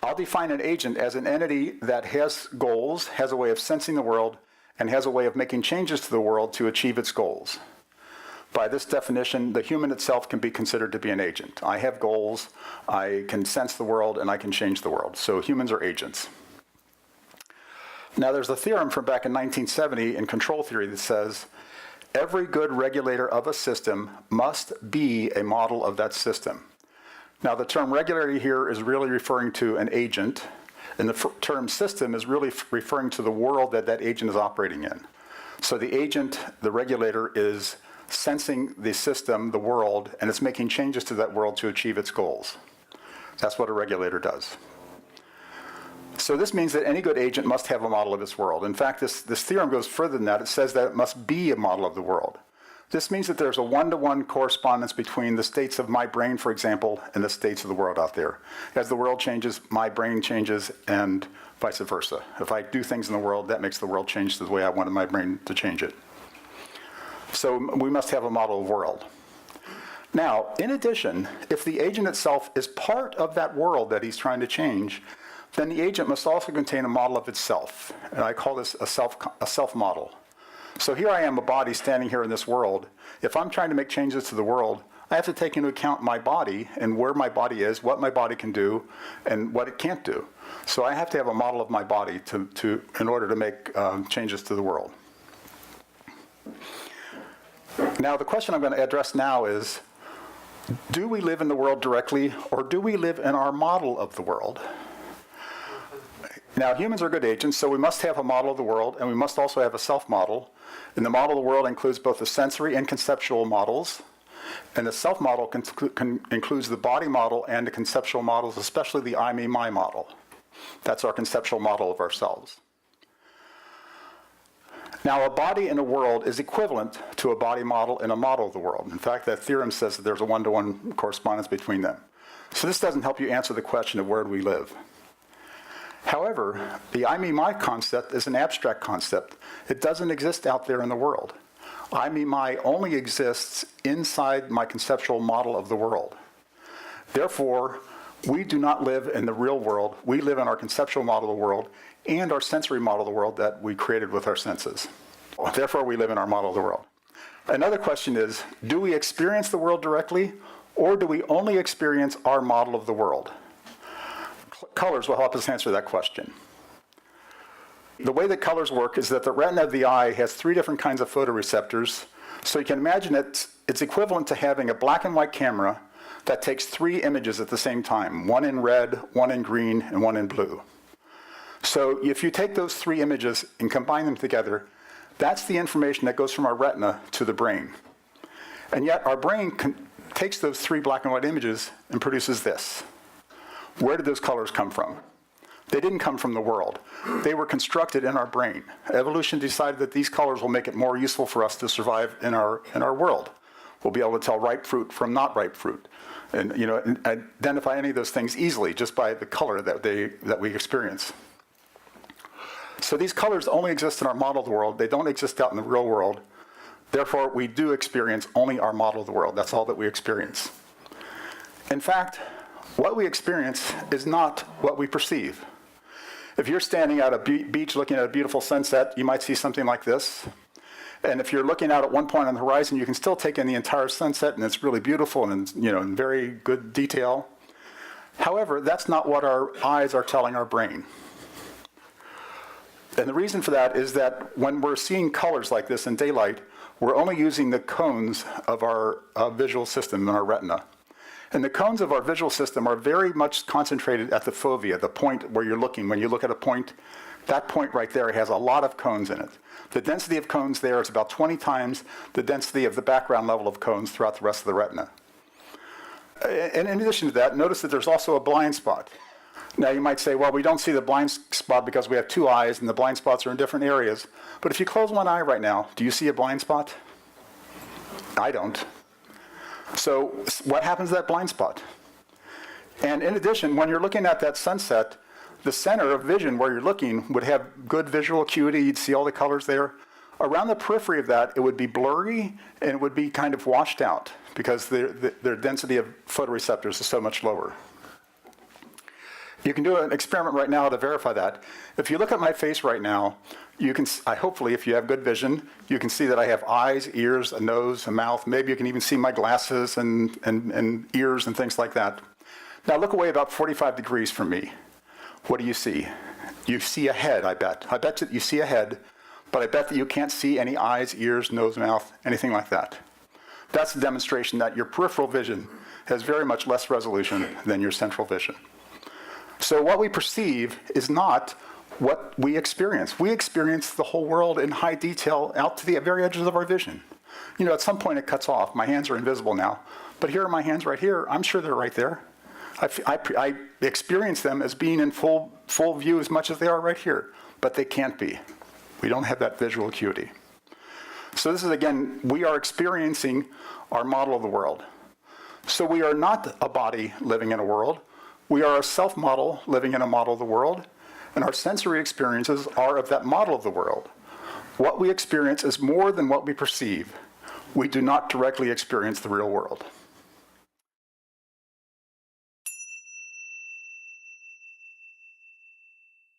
I'll define an agent as an entity that has goals, has a way of sensing the world, and has a way of making changes to the world to achieve its goals. By this definition, the human itself can be considered to be an agent. I have goals, I can sense the world, and I can change the world. So humans are agents. Now there's a theorem from back in 1970 in control theory that says, every good regulator of a system must be a model of that system. Now the term regulator here is really referring to an agent, and the term system is really referring to the world that that agent is operating in. So the agent, the regulator, is sensing the system, the world, and it's making changes to that world to achieve its goals. That's what a regulator does. So this means that any good agent must have a model of its world. In fact, this theorem goes further than that. It says that it must be a model of the world. This means that there's a one-to-one correspondence between the states of my brain, for example, and the states of the world out there. As the world changes, my brain changes, and vice versa. If I do things in the world, that makes the world change the way I wanted my brain to change it. So we must have a model of world. Now, in addition, if the agent itself is part of that world that he's trying to change, then the agent must also contain a model of itself. And I call this a self model. So here I am, a body standing here in this world. If I'm trying to make changes to the world, I have to take into account my body and where my body is, what my body can do, and what it can't do. So I have to have a model of my body in order to make changes to the world. Now, the question I'm going to address now is, do we live in the world directly, or do we live in our model of the world? Now, humans are good agents, so we must have a model of the world, and we must also have a self-model. And the model of the world includes both the sensory and conceptual models. And the self-model includes the body model and the conceptual models, especially the I, me, my model. That's our conceptual model of ourselves. Now, a body in a world is equivalent to a body model and a model of the world. In fact, that theorem says that there's a one-to-one correspondence between them. So this doesn't help you answer the question of where do we live. However, the I, me, my concept is an abstract concept. It doesn't exist out there in the world. I, me, my only exists inside my conceptual model of the world. Therefore, we do not live in the real world. We live in our conceptual model of the world and our sensory model of the world that we created with our senses. Therefore, we live in our model of the world. Another question is, do we experience the world directly, or do we only experience our model of the world? Colors will help us answer that question. The way that colors work is that the retina of the eye has 3 different kinds of photoreceptors. So you can imagine it's equivalent to having a black and white camera that takes 3 images at the same time, one in red, one in green, and one in blue. So if you take those 3 images and combine them together, that's the information that goes from our retina to the brain. And yet our brain takes those 3 black and white images and produces this. Where did those colors come from? They didn't come from the world. They were constructed in our brain. Evolution decided that these colors will make it more useful for us to survive in our world. We'll be able to tell ripe fruit from not ripe fruit, and identify any of those things easily just by the color that we experience. So these colors only exist in our model of the world. They don't exist out in the real world. Therefore, we do experience only our model of the world. That's all that we experience. In fact, what we experience is not what we perceive. If you're standing at a beach looking at a beautiful sunset, you might see something like this. And if you're looking out at one point on the horizon, you can still take in the entire sunset, and it's really beautiful and in very good detail. However, that's not what our eyes are telling our brain. And the reason for that is that when we're seeing colors like this in daylight, we're only using the cones of our visual system in our retina. And the cones of our visual system are very much concentrated at the fovea, the point where you're looking. When you look at a point, that point right there has a lot of cones in it. The density of cones there is about 20 times the density of the background level of cones throughout the rest of the retina. And in addition to that, notice that there's also a blind spot. Now you might say, well, we don't see the blind spot because we have 2 eyes and the blind spots are in different areas. But if you close one eye right now, do you see a blind spot? I don't. So what happens to that blind spot? And in addition, when you're looking at that sunset, the center of vision where you're looking would have good visual acuity. You'd see all the colors there. Around the periphery of that, it would be blurry and it would be kind of washed out because their density of photoreceptors is so much lower. You can do an experiment right now to verify that. If you look at my face right now, you can, hopefully if you have good vision, you can see that I have eyes, ears, a nose, a mouth. Maybe you can even see my glasses and ears and things like that. Now look away about 45 degrees from me. What do you see? You see a head, I bet. I bet that you see a head, but I bet that you can't see any eyes, ears, nose, mouth, anything like that. That's a demonstration that your peripheral vision has very much less resolution than your central vision. So what we perceive is not what we experience. We experience the whole world in high detail out to the very edges of our vision. You know, at some point it cuts off. My hands are invisible now. But here are my hands right here. I'm sure they're right there. I experience them as being in full view as much as they are right here. But they can't be. We don't have that visual acuity. So this is, again, we are experiencing our model of the world. So we are not a body living in a world. We are a self-model living in a model of the world, and our sensory experiences are of that model of the world. What we experience is more than what we perceive. We do not directly experience the real world.